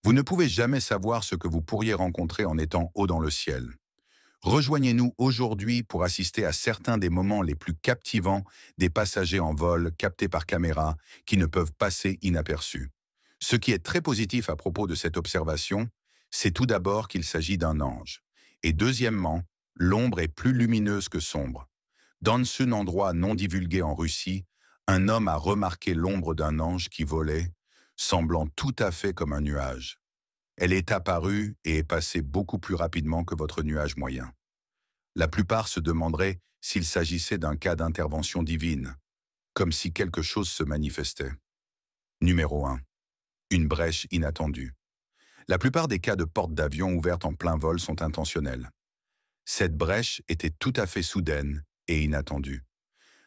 Vous ne pouvez jamais savoir ce que vous pourriez rencontrer en étant haut dans le ciel. Rejoignez-nous aujourd'hui pour assister à certains des moments les plus captivants des passagers en vol captés par caméra qui ne peuvent passer inaperçus. Ce qui est très positif à propos de cette observation, c'est tout d'abord qu'il s'agit d'un ange. Et deuxièmement, l'ombre est plus lumineuse que sombre. Dans un endroit non divulgué en Russie, un homme a remarqué l'ombre d'un ange qui volait, semblant tout à fait comme un nuage. Elle est apparue et est passée beaucoup plus rapidement que votre nuage moyen. La plupart se demanderaient s'il s'agissait d'un cas d'intervention divine, comme si quelque chose se manifestait. Numéro 1. Une brèche inattendue. La plupart des cas de portes d'avion ouvertes en plein vol sont intentionnels. Cette brèche était tout à fait soudaine et inattendue.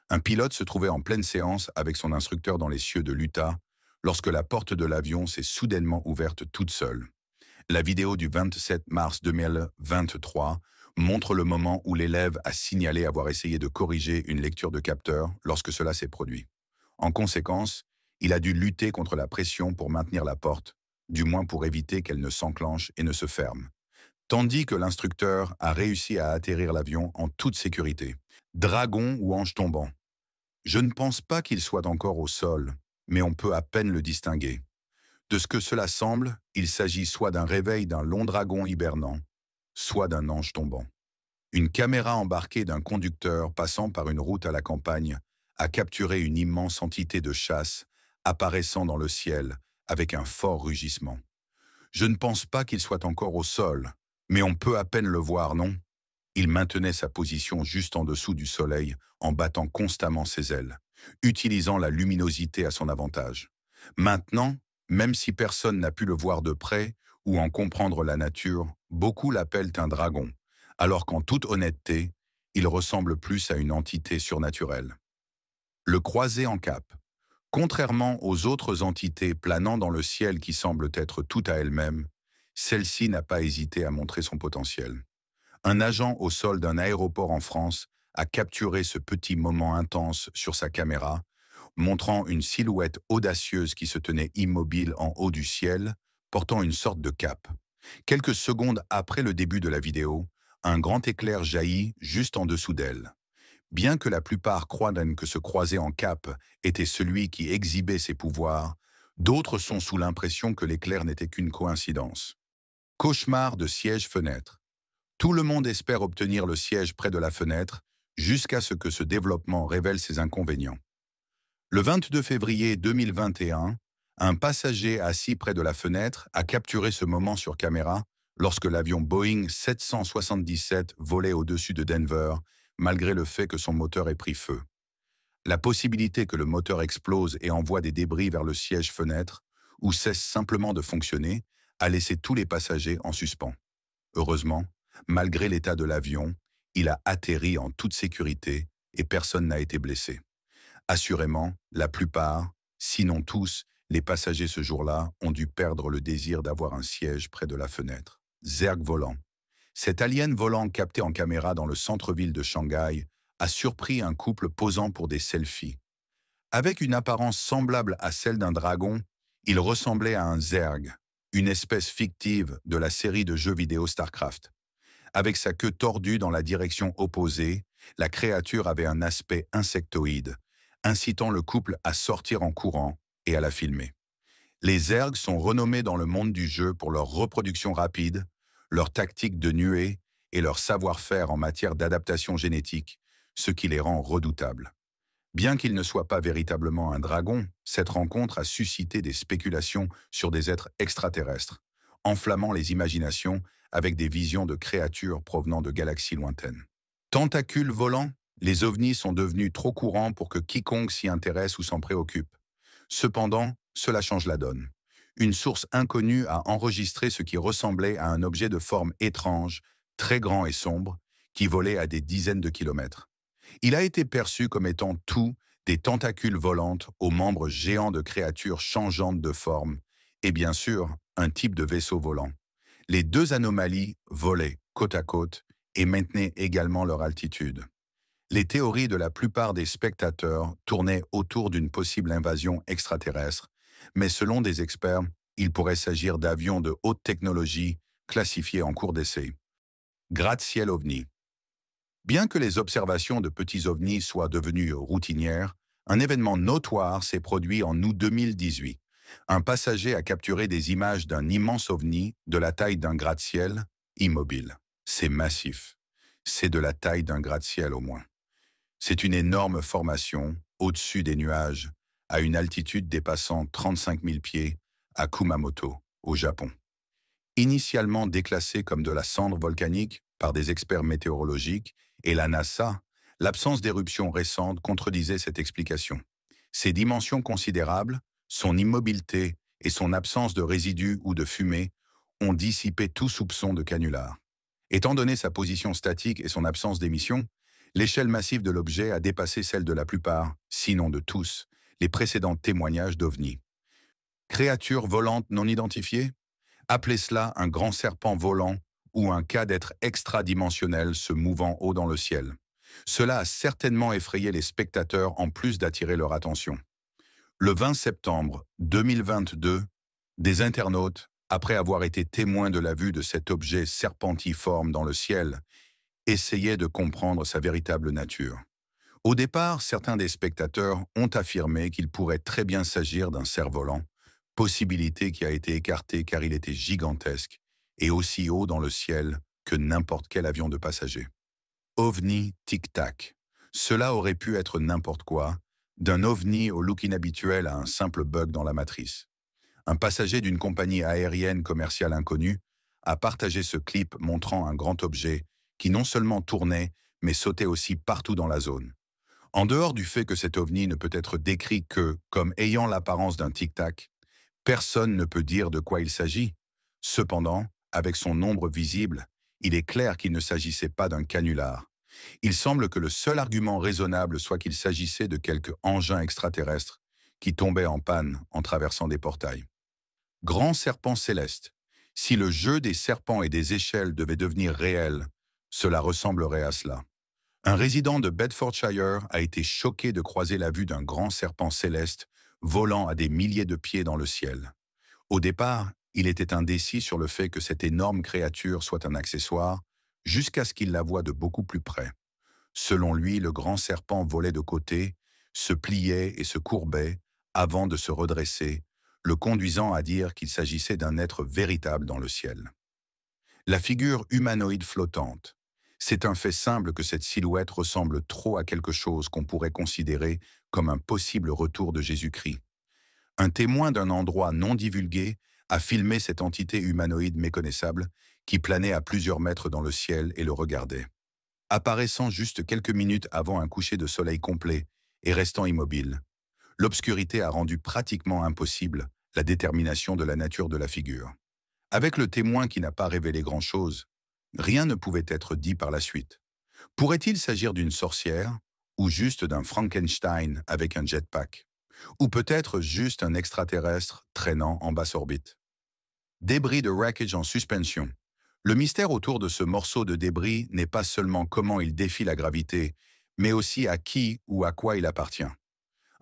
Un pilote se trouvait en pleine séance avec son instructeur dans les cieux de l'Utah lorsque la porte de l'avion s'est soudainement ouverte toute seule. La vidéo du 27 mars 2023 montre le moment où l'élève a signalé avoir essayé de corriger une lecture de capteur lorsque cela s'est produit. En conséquence, il a dû lutter contre la pression pour maintenir la porte, du moins pour éviter qu'elle ne s'enclenche et ne se ferme, tandis que l'instructeur a réussi à atterrir l'avion en toute sécurité. Dragon ou ange tombant? Je ne pense pas qu'il soit encore au sol, mais on peut à peine le distinguer. De ce que cela semble, il s'agit soit d'un réveil d'un long dragon hibernant, soit d'un ange tombant. Une caméra embarquée d'un conducteur passant par une route à la campagne a capturé une immense entité de chasse apparaissant dans le ciel avec un fort rugissement. Je ne pense pas qu'il soit encore au sol, mais on peut à peine le voir, non? Il maintenait sa position juste en dessous du soleil en battant constamment ses ailes, utilisant la luminosité à son avantage. Maintenant, même si personne n'a pu le voir de près ou en comprendre la nature, beaucoup l'appellent un dragon, alors qu'en toute honnêteté, il ressemble plus à une entité surnaturelle. Le croisé en cap. Contrairement aux autres entités planant dans le ciel qui semblent être toutes à elles-mêmes, celle-ci n'a pas hésité à montrer son potentiel. Un agent au sol d'un aéroport en France a capturé ce petit moment intense sur sa caméra, montrant une silhouette audacieuse qui se tenait immobile en haut du ciel, portant une sorte de cape. Quelques secondes après le début de la vidéo, un grand éclair jaillit juste en dessous d'elle. Bien que la plupart croient que ce croisé en cape était celui qui exhibait ses pouvoirs, d'autres sont sous l'impression que l'éclair n'était qu'une coïncidence. Cauchemar de siège-fenêtre. Tout le monde espère obtenir le siège près de la fenêtre, jusqu'à ce que ce développement révèle ses inconvénients. Le 22 février 2021, un passager assis près de la fenêtre a capturé ce moment sur caméra lorsque l'avion Boeing 777 volait au-dessus de Denver, malgré le fait que son moteur ait pris feu. La possibilité que le moteur explose et envoie des débris vers le siège-fenêtre, ou cesse simplement de fonctionner, a laissé tous les passagers en suspens. Heureusement, malgré l'état de l'avion, il a atterri en toute sécurité et personne n'a été blessé. Assurément, la plupart, sinon tous, les passagers ce jour-là ont dû perdre le désir d'avoir un siège près de la fenêtre. Zerg volant. Cet alien volant capté en caméra dans le centre-ville de Shanghai a surpris un couple posant pour des selfies. Avec une apparence semblable à celle d'un dragon, il ressemblait à un Zerg, une espèce fictive de la série de jeux vidéo StarCraft. Avec sa queue tordue dans la direction opposée, la créature avait un aspect insectoïde, incitant le couple à sortir en courant et à la filmer. Les Zergs sont renommés dans le monde du jeu pour leur reproduction rapide, leur tactique de nuée et leur savoir-faire en matière d'adaptation génétique, ce qui les rend redoutables. Bien qu'il ne soit pas véritablement un dragon, cette rencontre a suscité des spéculations sur des êtres extraterrestres, enflammant les imaginations avec des visions de créatures provenant de galaxies lointaines. Tentacules volants, les ovnis sont devenus trop courants pour que quiconque s'y intéresse ou s'en préoccupe. Cependant, cela change la donne. Une source inconnue a enregistré ce qui ressemblait à un objet de forme étrange, très grand et sombre, qui volait à des dizaines de kilomètres. Il a été perçu comme étant tout des tentacules volantes aux membres géants de créatures changeantes de forme, et bien sûr, un type de vaisseau volant. Les deux anomalies volaient côte à côte et maintenaient également leur altitude. Les théories de la plupart des spectateurs tournaient autour d'une possible invasion extraterrestre, mais selon des experts, il pourrait s'agir d'avions de haute technologie classifiés en cours d'essai. Gratte-ciel ovni. Bien que les observations de petits ovnis soient devenues routinières, un événement notoire s'est produit en août 2018. Un passager a capturé des images d'un immense ovni de la taille d'un gratte-ciel immobile. C'est massif. C'est de la taille d'un gratte-ciel au moins. C'est une énorme formation au-dessus des nuages, à une altitude dépassant 35 000 pieds, à Kumamoto, au Japon. Initialement déclassé comme de la cendre volcanique par des experts météorologiques et la NASA, l'absence d'éruptions récentes contredisait cette explication. Ses dimensions considérables, son immobilité et son absence de résidus ou de fumée ont dissipé tout soupçon de canular. Étant donné sa position statique et son absence d'émission, l'échelle massive de l'objet a dépassé celle de la plupart, sinon de tous, les précédents témoignages d'OVNI. Créatures volantes non identifiées? Appelez cela un grand serpent volant ou un cas d'être extradimensionnel se mouvant haut dans le ciel. Cela a certainement effrayé les spectateurs en plus d'attirer leur attention. Le 20 septembre 2022, des internautes, après avoir été témoins de la vue de cet objet serpentiforme dans le ciel, essayaient de comprendre sa véritable nature. Au départ, certains des spectateurs ont affirmé qu'il pourrait très bien s'agir d'un cerf-volant, possibilité qui a été écartée car il était gigantesque et aussi haut dans le ciel que n'importe quel avion de passagers. OVNI tic-tac. Cela aurait pu être n'importe quoi, d'un ovni au look inhabituel à un simple bug dans la matrice. Un passager d'une compagnie aérienne commerciale inconnue a partagé ce clip montrant un grand objet qui non seulement tournait, mais sautait aussi partout dans la zone. En dehors du fait que cet ovni ne peut être décrit que comme ayant l'apparence d'un tic-tac, personne ne peut dire de quoi il s'agit. Cependant, avec son nombre visible, il est clair qu'il ne s'agissait pas d'un canular. Il semble que le seul argument raisonnable soit qu'il s'agissait de quelque engin extraterrestre qui tombait en panne en traversant des portails. Grand serpent céleste. Si le jeu des serpents et des échelles devait devenir réel, cela ressemblerait à cela. Un résident de Bedfordshire a été choqué de croiser la vue d'un grand serpent céleste volant à des milliers de pieds dans le ciel. Au départ, il était indécis sur le fait que cette énorme créature soit un accessoire, jusqu'à ce qu'il la voie de beaucoup plus près. Selon lui, le grand serpent volait de côté, se pliait et se courbait avant de se redresser, le conduisant à dire qu'il s'agissait d'un être véritable dans le ciel. La figure humanoïde flottante. C'est un fait simple que cette silhouette ressemble trop à quelque chose qu'on pourrait considérer comme un possible retour de Jésus-Christ. Un témoin d'un endroit non divulgué a filmé cette entité humanoïde méconnaissable qui planait à plusieurs mètres dans le ciel et le regardait. Apparaissant juste quelques minutes avant un coucher de soleil complet et restant immobile, l'obscurité a rendu pratiquement impossible la détermination de la nature de la figure. Avec le témoin qui n'a pas révélé grand-chose, rien ne pouvait être dit par la suite. Pourrait-il s'agir d'une sorcière ou juste d'un Frankenstein avec un jetpack? Ou peut-être juste un extraterrestre traînant en basse orbite? Débris de wreckage en suspension. Le mystère autour de ce morceau de débris n'est pas seulement comment il défie la gravité, mais aussi à qui ou à quoi il appartient.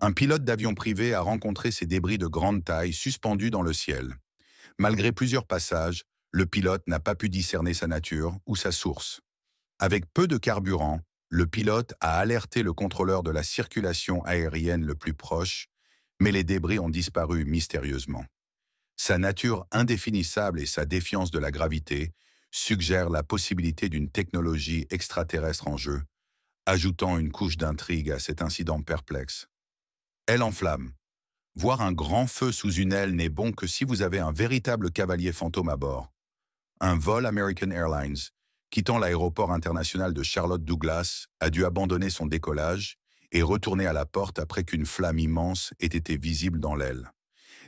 Un pilote d'avion privé a rencontré ces débris de grande taille suspendus dans le ciel. Malgré plusieurs passages, le pilote n'a pas pu discerner sa nature ou sa source. Avec peu de carburant, le pilote a alerté le contrôleur de la circulation aérienne le plus proche, mais les débris ont disparu mystérieusement. Sa nature indéfinissable et sa défiance de la gravité suggèrent la possibilité d'une technologie extraterrestre en jeu, ajoutant une couche d'intrigue à cet incident perplexe. Aile en flamme. Voir un grand feu sous une aile n'est bon que si vous avez un véritable cavalier fantôme à bord. Un vol American Airlines, quittant l'aéroport international de Charlotte Douglas, a dû abandonner son décollage et retourner à la porte après qu'une flamme immense ait été visible dans l'aile.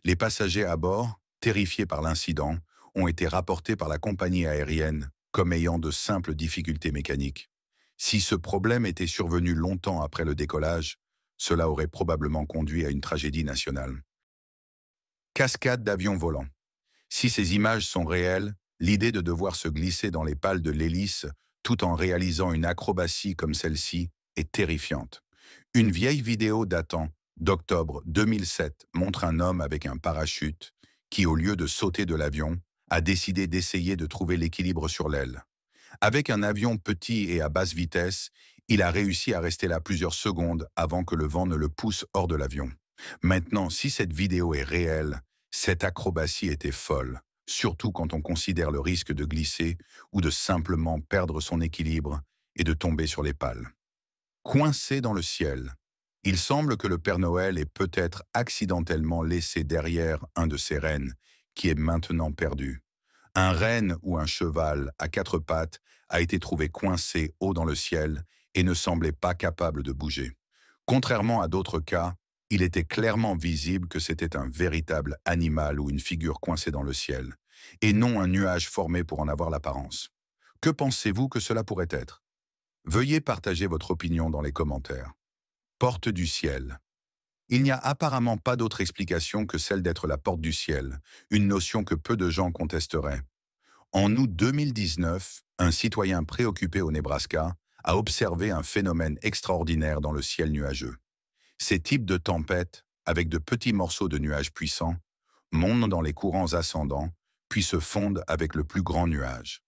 Les passagers à bord, terrifiés par l'incident, ont été rapportés par la compagnie aérienne comme ayant de simples difficultés mécaniques. Si ce problème était survenu longtemps après le décollage, cela aurait probablement conduit à une tragédie nationale. Cascade d'avions volants. Si ces images sont réelles, l'idée de devoir se glisser dans les pales de l'hélice tout en réalisant une acrobatie comme celle-ci est terrifiante. Une vieille vidéo datant d'octobre 2007 montre un homme avec un parachute qui, au lieu de sauter de l'avion, a décidé d'essayer de trouver l'équilibre sur l'aile. Avec un avion petit et à basse vitesse, il a réussi à rester là plusieurs secondes avant que le vent ne le pousse hors de l'avion. Maintenant, si cette vidéo est réelle, cette acrobatie était folle, surtout quand on considère le risque de glisser ou de simplement perdre son équilibre et de tomber sur les pales. Coincé dans le ciel, il semble que le Père Noël ait peut-être accidentellement laissé derrière un de ses rennes, qui est maintenant perdu. Un renne ou un cheval à quatre pattes a été trouvé coincé haut dans le ciel et ne semblait pas capable de bouger. Contrairement à d'autres cas, il était clairement visible que c'était un véritable animal ou une figure coincée dans le ciel, et non un nuage formé pour en avoir l'apparence. Que pensez-vous que cela pourrait être? Veuillez partager votre opinion dans les commentaires. Porte du ciel. Il n'y a apparemment pas d'autre explication que celle d'être la porte du ciel, une notion que peu de gens contesteraient. En août 2019, un citoyen préoccupé au Nebraska a observé un phénomène extraordinaire dans le ciel nuageux. Ces types de tempêtes, avec de petits morceaux de nuages puissants, montent dans les courants ascendants, puis se fondent avec le plus grand nuage.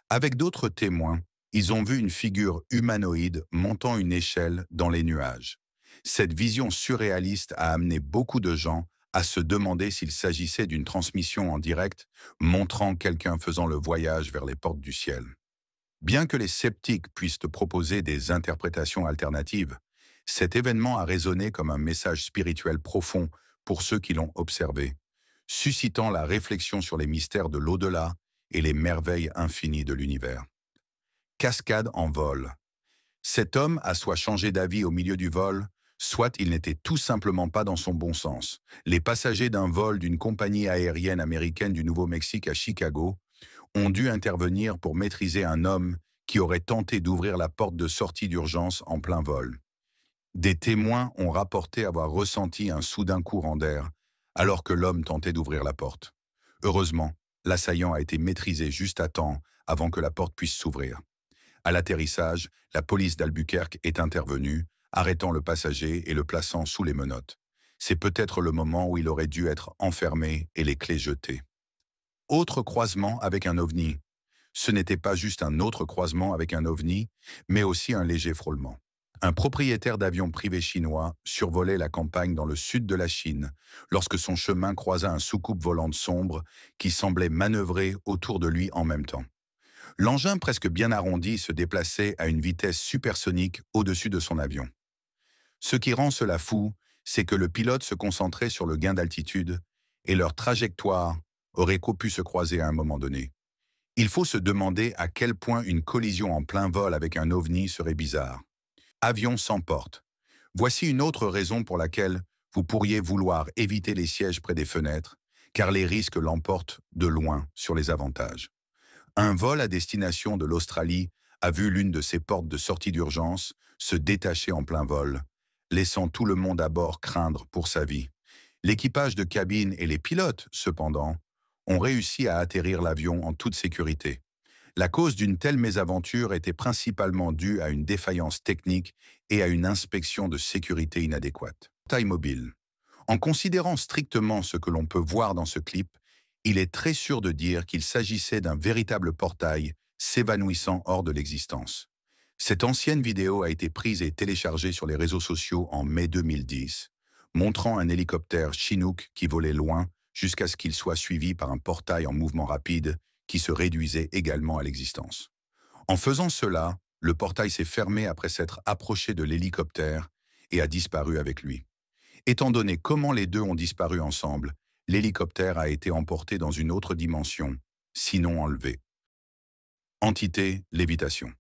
Avec d'autres témoins, ils ont vu une figure humanoïde montant une échelle dans les nuages. Cette vision surréaliste a amené beaucoup de gens à se demander s'il s'agissait d'une transmission en direct, montrant quelqu'un faisant le voyage vers les portes du ciel. Bien que les sceptiques puissent proposer des interprétations alternatives, cet événement a résonné comme un message spirituel profond pour ceux qui l'ont observé, suscitant la réflexion sur les mystères de l'au-delà et les merveilles infinies de l'univers. Cascade en vol. Cet homme a soit changé d'avis au milieu du vol, soit il n'était tout simplement pas dans son bon sens. Les passagers d'un vol d'une compagnie aérienne américaine du Nouveau-Mexique à Chicago ont dû intervenir pour maîtriser un homme qui aurait tenté d'ouvrir la porte de sortie d'urgence en plein vol. Des témoins ont rapporté avoir ressenti un soudain courant d'air, alors que l'homme tentait d'ouvrir la porte. Heureusement, l'assaillant a été maîtrisé juste à temps avant que la porte puisse s'ouvrir. À l'atterrissage, la police d'Albuquerque est intervenue, arrêtant le passager et le plaçant sous les menottes. C'est peut-être le moment où il aurait dû être enfermé et les clés jetées. Autre croisement avec un ovni. Ce n'était pas juste un autre croisement avec un ovni, mais aussi un léger frôlement. Un propriétaire d'avion privé chinois survolait la campagne dans le sud de la Chine lorsque son chemin croisa un soucoupe volante sombre qui semblait manœuvrer autour de lui en même temps. L'engin presque bien arrondi se déplaçait à une vitesse supersonique au-dessus de son avion. Ce qui rend cela fou, c'est que le pilote se concentrait sur le gain d'altitude et leur trajectoire aurait pu se croiser à un moment donné. Il faut se demander à quel point une collision en plein vol avec un ovni serait bizarre. Avion sans porte. Voici une autre raison pour laquelle vous pourriez vouloir éviter les sièges près des fenêtres, car les risques l'emportent de loin sur les avantages. Un vol à destination de l'Australie a vu l'une de ses portes de sortie d'urgence se détacher en plein vol, laissant tout le monde à bord craindre pour sa vie. L'équipage de cabine et les pilotes, cependant, ont réussi à atterrir l'avion en toute sécurité. La cause d'une telle mésaventure était principalement due à une défaillance technique et à une inspection de sécurité inadéquate. Taille mobile. En considérant strictement ce que l'on peut voir dans ce clip, il est très sûr de dire qu'il s'agissait d'un véritable portail s'évanouissant hors de l'existence. Cette ancienne vidéo a été prise et téléchargée sur les réseaux sociaux en mai 2010, montrant un hélicoptère Chinook qui volait loin jusqu'à ce qu'il soit suivi par un portail en mouvement rapide qui se réduisait également à l'existence. En faisant cela, le portail s'est fermé après s'être approché de l'hélicoptère et a disparu avec lui. Étant donné comment les deux ont disparu ensemble, l'hélicoptère a été emporté dans une autre dimension, sinon enlevé. Entité, lévitation.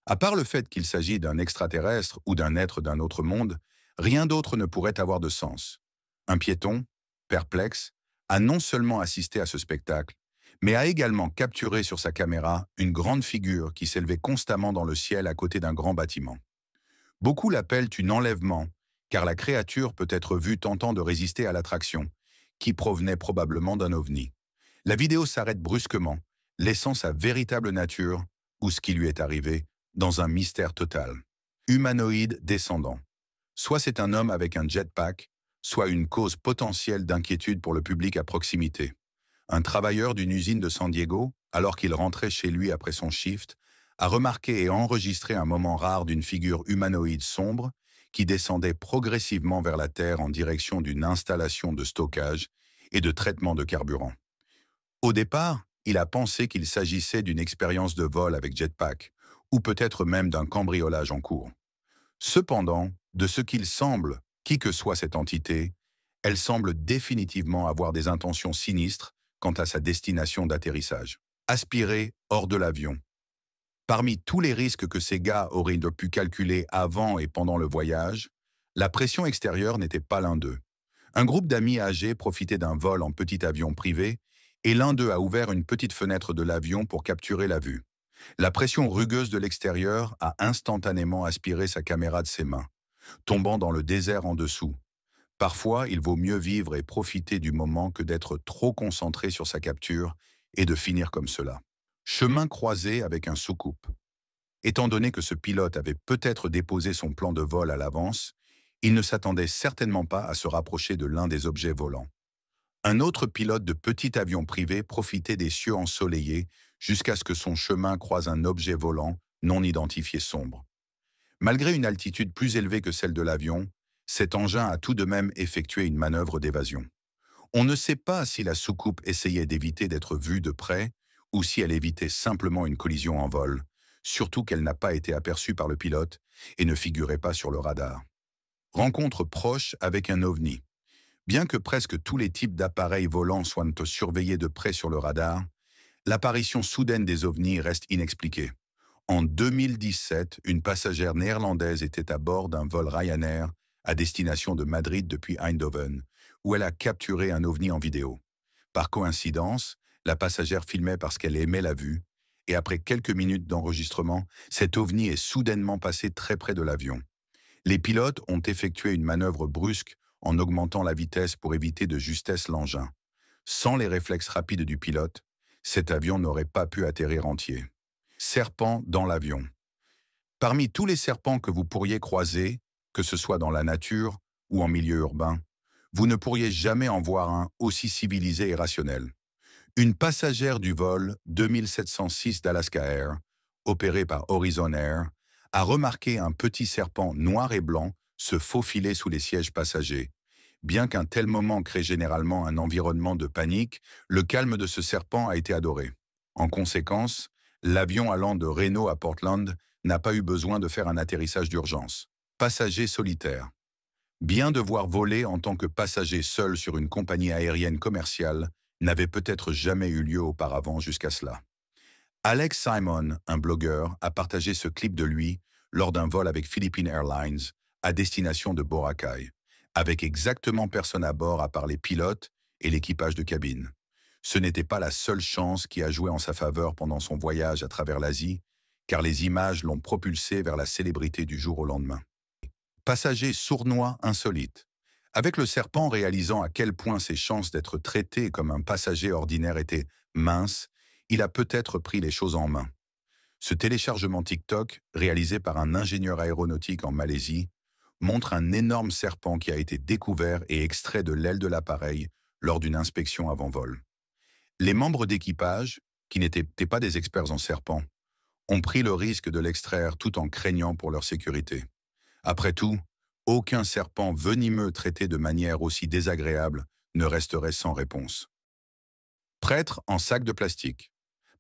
À part le fait qu'il s'agit d'un extraterrestre ou d'un être d'un autre monde, rien d'autre ne pourrait avoir de sens. Un piéton, perplexe, a non seulement assisté à ce spectacle, mais a également capturé sur sa caméra une grande figure qui s'élevait constamment dans le ciel à côté d'un grand bâtiment. Beaucoup l'appellent un enlèvement, car la créature peut être vue tentant de résister à l'attraction, qui provenait probablement d'un ovni. La vidéo s'arrête brusquement, laissant sa véritable nature, ou ce qui lui est arrivé, dans un mystère total. Humanoïde descendant. Soit c'est un homme avec un jetpack, soit une cause potentielle d'inquiétude pour le public à proximité. Un travailleur d'une usine de San Diego, alors qu'il rentrait chez lui après son shift, a remarqué et enregistré un moment rare d'une figure humanoïde sombre qui descendait progressivement vers la Terre en direction d'une installation de stockage et de traitement de carburant. Au départ, il a pensé qu'il s'agissait d'une expérience de vol avec jetpack, ou peut-être même d'un cambriolage en cours. Cependant, de ce qu'il semble, qui que soit cette entité, elle semble définitivement avoir des intentions sinistres quant à sa destination d'atterrissage. Aspirer hors de l'avion. Parmi tous les risques que ces gars auraient pu calculer avant et pendant le voyage, la pression extérieure n'était pas l'un d'eux. Un groupe d'amis âgés profitait d'un vol en petit avion privé et l'un d'eux a ouvert une petite fenêtre de l'avion pour capturer la vue. La pression rugueuse de l'extérieur a instantanément aspiré sa caméra de ses mains, tombant dans le désert en dessous. Parfois, il vaut mieux vivre et profiter du moment que d'être trop concentré sur sa capture et de finir comme cela. Chemin croisé avec un soucoupe. Étant donné que ce pilote avait peut-être déposé son plan de vol à l'avance, il ne s'attendait certainement pas à se rapprocher de l'un des objets volants. Un autre pilote de petit avion privé profitait des cieux ensoleillés jusqu'à ce que son chemin croise un objet volant non identifié sombre. Malgré une altitude plus élevée que celle de l'avion, cet engin a tout de même effectué une manœuvre d'évasion. On ne sait pas si la soucoupe essayait d'éviter d'être vue de près ou si elle évitait simplement une collision en vol, surtout qu'elle n'a pas été aperçue par le pilote et ne figurait pas sur le radar. Rencontre proche avec un ovni. Bien que presque tous les types d'appareils volants soient surveillés de près sur le radar, l'apparition soudaine des ovnis reste inexpliquée. En 2017, une passagère néerlandaise était à bord d'un vol Ryanair à destination de Madrid depuis Eindhoven, où elle a capturé un ovni en vidéo. Par coïncidence, la passagère filmait parce qu'elle aimait la vue, et après quelques minutes d'enregistrement, cet ovni est soudainement passé très près de l'avion. Les pilotes ont effectué une manœuvre brusque en augmentant la vitesse pour éviter de justesse l'engin. Sans les réflexes rapides du pilote, cet avion n'aurait pas pu atterrir entier. Serpent dans l'avion. Parmi tous les serpents que vous pourriez croiser, que ce soit dans la nature ou en milieu urbain, vous ne pourriez jamais en voir un aussi civilisé et rationnel. Une passagère du vol 2706 d'Alaska Air, opéré par Horizon Air, a remarqué un petit serpent noir et blanc se faufiler sous les sièges passagers. Bien qu'un tel moment crée généralement un environnement de panique, le calme de ce serpent a été adoré. En conséquence, l'avion allant de Reno à Portland n'a pas eu besoin de faire un atterrissage d'urgence. Passager solitaire. Bien devoir voler en tant que passager seul sur une compagnie aérienne commerciale n'avait peut-être jamais eu lieu auparavant jusqu'à cela. Alex Simon, un blogueur, a partagé ce clip de lui lors d'un vol avec Philippine Airlines à destination de Boracay, avec exactement personne à bord à part les pilotes et l'équipage de cabine. Ce n'était pas la seule chance qui a joué en sa faveur pendant son voyage à travers l'Asie, car les images l'ont propulsé vers la célébrité du jour au lendemain. Passager sournois insolite. Avec le serpent réalisant à quel point ses chances d'être traité comme un passager ordinaire étaient minces, il a peut-être pris les choses en main. Ce téléchargement TikTok, réalisé par un ingénieur aéronautique en Malaisie, montre un énorme serpent qui a été découvert et extrait de l'aile de l'appareil lors d'une inspection avant vol. Les membres d'équipage, qui n'étaient pas des experts en serpents, ont pris le risque de l'extraire tout en craignant pour leur sécurité. Après tout, aucun serpent venimeux traité de manière aussi désagréable ne resterait sans réponse. Prêtre en sac de plastique.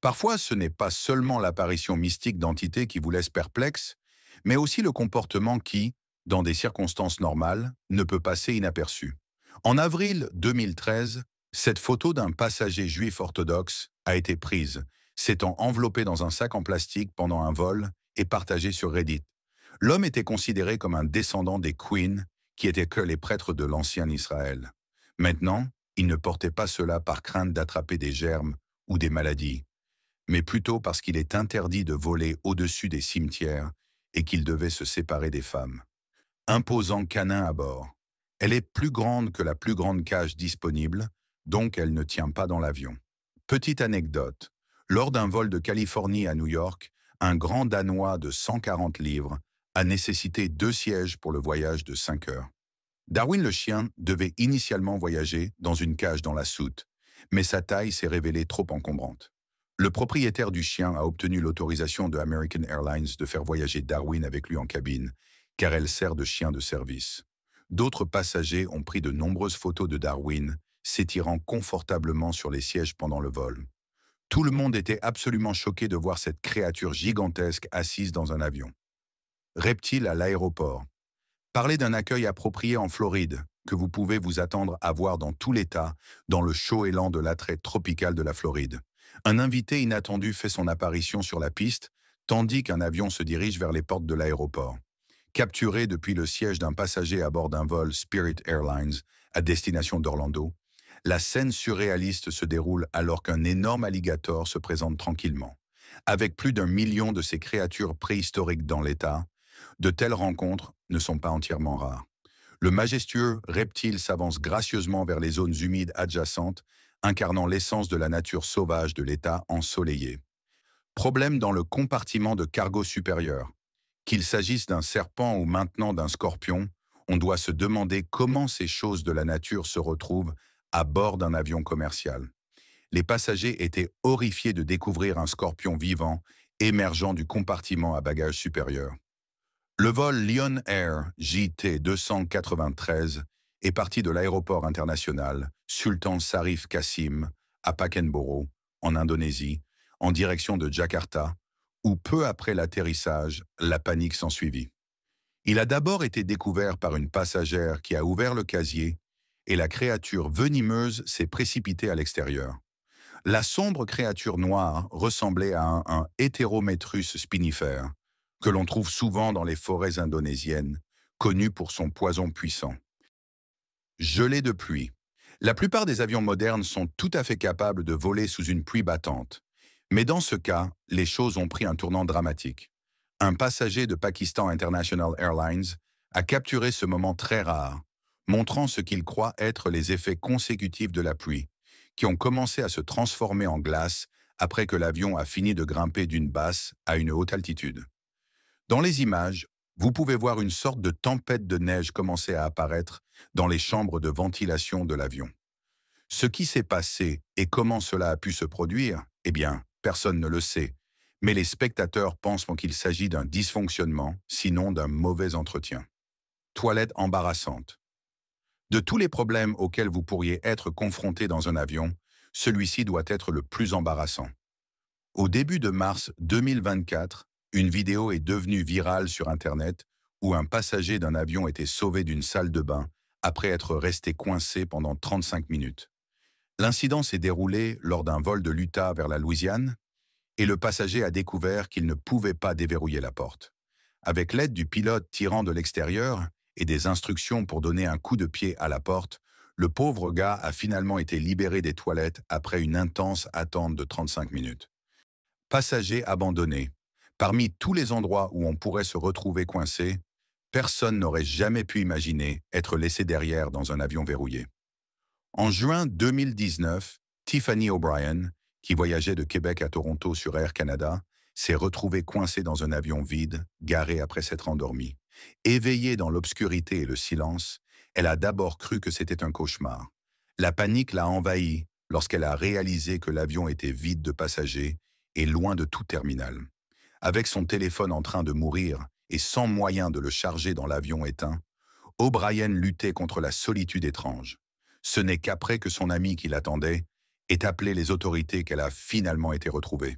Parfois, ce n'est pas seulement l'apparition mystique d'entités qui vous laisse perplexe, mais aussi le comportement qui, dans des circonstances normales, ne peut passer inaperçu. En avril 2013, cette photo d'un passager juif orthodoxe a été prise, s'étant enveloppé dans un sac en plastique pendant un vol et partagée sur Reddit. L'homme était considéré comme un descendant des Queens, qui étaient que les prêtres de l'ancien Israël. Maintenant, il ne portait pas cela par crainte d'attraper des germes ou des maladies, mais plutôt parce qu'il est interdit de voler au-dessus des cimetières et qu'il devait se séparer des femmes. Imposant canin à bord. Elle est plus grande que la plus grande cage disponible, donc elle ne tient pas dans l'avion. Petite anecdote. Lors d'un vol de Californie à New York, un grand Danois de 140 livres a nécessité 2 sièges pour le voyage de 5 heures. Darwin le chien devait initialement voyager dans une cage dans la soute, mais sa taille s'est révélée trop encombrante. Le propriétaire du chien a obtenu l'autorisation de American Airlines de faire voyager Darwin avec lui en cabine, car elle sert de chien de service. D'autres passagers ont pris de nombreuses photos de Darwin, s'étirant confortablement sur les sièges pendant le vol. Tout le monde était absolument choqué de voir cette créature gigantesque assise dans un avion. Reptile à l'aéroport. Parlez d'un accueil approprié en Floride, que vous pouvez vous attendre à voir dans tout l'État, dans le chaud élan de l'attrait tropical de la Floride. Un invité inattendu fait son apparition sur la piste, tandis qu'un avion se dirige vers les portes de l'aéroport. Capturé depuis le siège d'un passager à bord d'un vol Spirit Airlines à destination d'Orlando, la scène surréaliste se déroule alors qu'un énorme alligator se présente tranquillement. Avec plus d'1 million de ces créatures préhistoriques dans l'État, de telles rencontres ne sont pas entièrement rares. Le majestueux reptile s'avance gracieusement vers les zones humides adjacentes, incarnant l'essence de la nature sauvage de l'État ensoleillé. Problème dans le compartiment de cargo supérieur. Qu'il s'agisse d'un serpent ou maintenant d'un scorpion, on doit se demander comment ces choses de la nature se retrouvent à bord d'un avion commercial. Les passagers étaient horrifiés de découvrir un scorpion vivant émergeant du compartiment à bagages supérieur. Le vol Lion Air JT 293 est parti de l'aéroport international Sultan Sarif Qasim à Pekanbaru, en Indonésie, en direction de Jakarta, où peu après l'atterrissage, la panique s'ensuivit. Il a d'abord été découvert par une passagère qui a ouvert le casier et la créature venimeuse s'est précipitée à l'extérieur. La sombre créature noire ressemblait à un Heterometrus spinifera, que l'on trouve souvent dans les forêts indonésiennes, connu pour son poison puissant. Gelée de pluie. La plupart des avions modernes sont tout à fait capables de voler sous une pluie battante. Mais dans ce cas, les choses ont pris un tournant dramatique. Un passager de Pakistan International Airlines a capturé ce moment très rare, montrant ce qu'il croit être les effets consécutifs de la pluie, qui ont commencé à se transformer en glace après que l'avion a fini de grimper d'une basse à une haute altitude. Dans les images, vous pouvez voir une sorte de tempête de neige commencer à apparaître dans les chambres de ventilation de l'avion. Ce qui s'est passé et comment cela a pu se produire, eh bien, personne ne le sait, mais les spectateurs pensent qu'il s'agit d'un dysfonctionnement, sinon d'un mauvais entretien. Toilette embarrassante. De tous les problèmes auxquels vous pourriez être confronté dans un avion, celui-ci doit être le plus embarrassant. Au début de mars 2024, une vidéo est devenue virale sur Internet où un passager d'un avion était sauvé d'une salle de bain après être resté coincé pendant 35 minutes. L'incident s'est déroulé lors d'un vol de l'Utah vers la Louisiane et le passager a découvert qu'il ne pouvait pas déverrouiller la porte. Avec l'aide du pilote tirant de l'extérieur et des instructions pour donner un coup de pied à la porte, le pauvre gars a finalement été libéré des toilettes après une intense attente de 35 minutes. Passager abandonné. Parmi tous les endroits où on pourrait se retrouver coincé, personne n'aurait jamais pu imaginer être laissé derrière dans un avion verrouillé. En juin 2019, Tiffany O'Brien, qui voyageait de Québec à Toronto sur Air Canada, s'est retrouvée coincée dans un avion vide, garé après s'être endormie. Éveillée dans l'obscurité et le silence, elle a d'abord cru que c'était un cauchemar. La panique l'a envahie lorsqu'elle a réalisé que l'avion était vide de passagers et loin de tout terminal. Avec son téléphone en train de mourir et sans moyen de le charger dans l'avion éteint, O'Brien luttait contre la solitude étrange. Ce n'est qu'après que son ami qui l'attendait ait appelé les autorités qu'elle a finalement été retrouvée.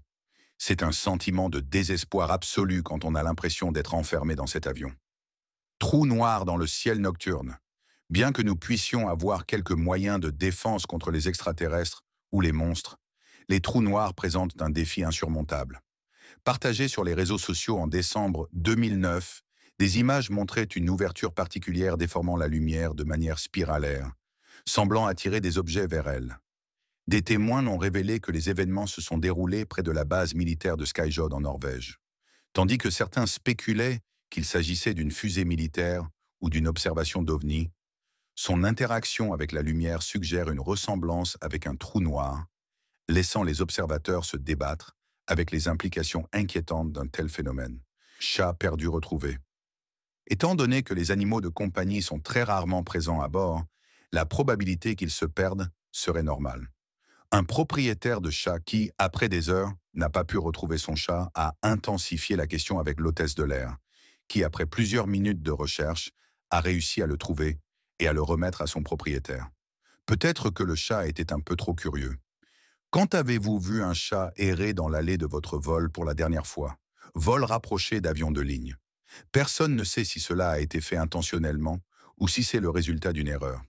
C'est un sentiment de désespoir absolu quand on a l'impression d'être enfermé dans cet avion. Trou noir dans le ciel nocturne. Bien que nous puissions avoir quelques moyens de défense contre les extraterrestres ou les monstres, les trous noirs présentent un défi insurmontable. Partagées sur les réseaux sociaux en décembre 2009, des images montraient une ouverture particulière déformant la lumière de manière spiralaire, semblant attirer des objets vers elle. Des témoins ont révélé que les événements se sont déroulés près de la base militaire de Skyjod en Norvège, tandis que certains spéculaient qu'il s'agissait d'une fusée militaire ou d'une observation d'OVNI. Son interaction avec la lumière suggère une ressemblance avec un trou noir, laissant les observateurs se débattre avec les implications inquiétantes d'un tel phénomène. Chat perdu retrouvé. Étant donné que les animaux de compagnie sont très rarement présents à bord, la probabilité qu'ils se perdent serait normale. Un propriétaire de chat qui, après des heures, n'a pas pu retrouver son chat a intensifié la question avec l'hôtesse de l'air, qui, après plusieurs minutes de recherche, a réussi à le trouver et à le remettre à son propriétaire. Peut-être que le chat était un peu trop curieux. Quand avez-vous vu un chat errer dans l'allée de votre vol pour la dernière fois? Vol rapproché d'avions de ligne. Personne ne sait si cela a été fait intentionnellement ou si c'est le résultat d'une erreur.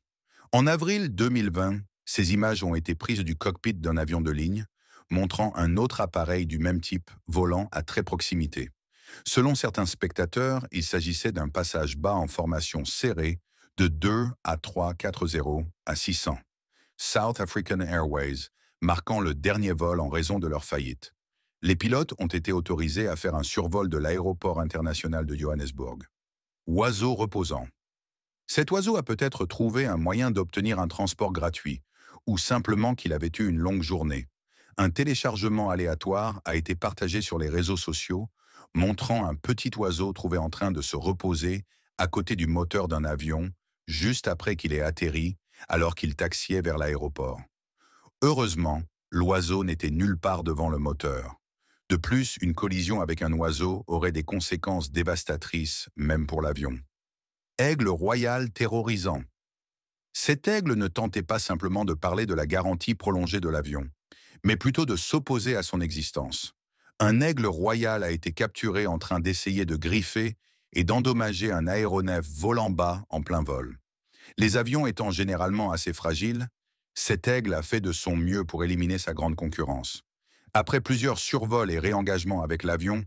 En avril 2020, ces images ont été prises du cockpit d'un avion de ligne, montrant un autre appareil du même type volant à très proximité. Selon certains spectateurs, il s'agissait d'un passage bas en formation serrée de 2 à 340 à 600. South African Airways, marquant le dernier vol en raison de leur faillite. Les pilotes ont été autorisés à faire un survol de l'aéroport international de Johannesburg. Oiseau reposant. Cet oiseau a peut-être trouvé un moyen d'obtenir un transport gratuit, ou simplement qu'il avait eu une longue journée. Un téléchargement aléatoire a été partagé sur les réseaux sociaux, montrant un petit oiseau trouvé en train de se reposer à côté du moteur d'un avion, juste après qu'il ait atterri, alors qu'il taxiait vers l'aéroport. Heureusement, l'oiseau n'était nulle part devant le moteur. De plus, une collision avec un oiseau aurait des conséquences dévastatrices, même pour l'avion. Aigle royal terrorisant. Cet aigle ne tentait pas simplement de parler de la garantie prolongée de l'avion, mais plutôt de s'opposer à son existence. Un aigle royal a été capturé en train d'essayer de griffer et d'endommager un aéronef volant bas en plein vol. Les avions étant généralement assez fragiles, cet aigle a fait de son mieux pour éliminer sa grande concurrence. Après plusieurs survols et réengagements avec l'avion,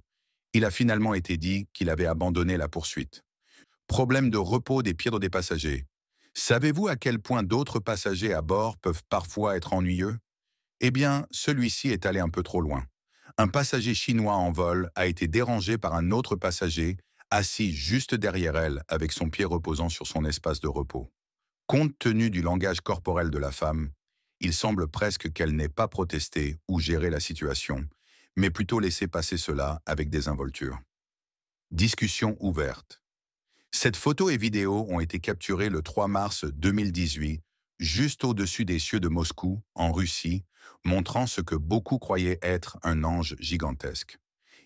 il a finalement été dit qu'il avait abandonné la poursuite. Problème de repos des pieds des passagers. Savez-vous à quel point d'autres passagers à bord peuvent parfois être ennuyeux? Eh bien, celui-ci est allé un peu trop loin. Un passager chinois en vol a été dérangé par un autre passager assis juste derrière elle avec son pied reposant sur son espace de repos. Compte tenu du langage corporel de la femme, il semble presque qu'elle n'ait pas protesté ou géré la situation, mais plutôt laissé passer cela avec désinvolture. Discussion ouverte. Cette photo et vidéo ont été capturées le 3 mars 2018, juste au-dessus des cieux de Moscou, en Russie, montrant ce que beaucoup croyaient être un ange gigantesque.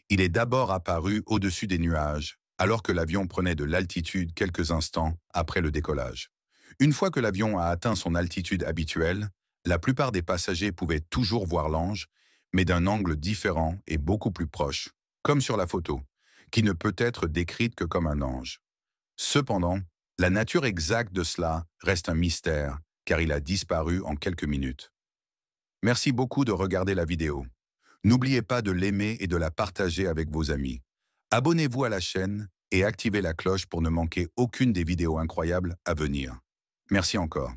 Il est d'abord apparu au-dessus des nuages, alors que l'avion prenait de l'altitude quelques instants après le décollage. Une fois que l'avion a atteint son altitude habituelle, la plupart des passagers pouvaient toujours voir l'ange, mais d'un angle différent et beaucoup plus proche, comme sur la photo, qui ne peut être décrite que comme un ange. Cependant, la nature exacte de cela reste un mystère, car il a disparu en quelques minutes. Merci beaucoup de regarder la vidéo. N'oubliez pas de l'aimer et de la partager avec vos amis. Abonnez-vous à la chaîne et activez la cloche pour ne manquer aucune des vidéos incroyables à venir. Merci encore.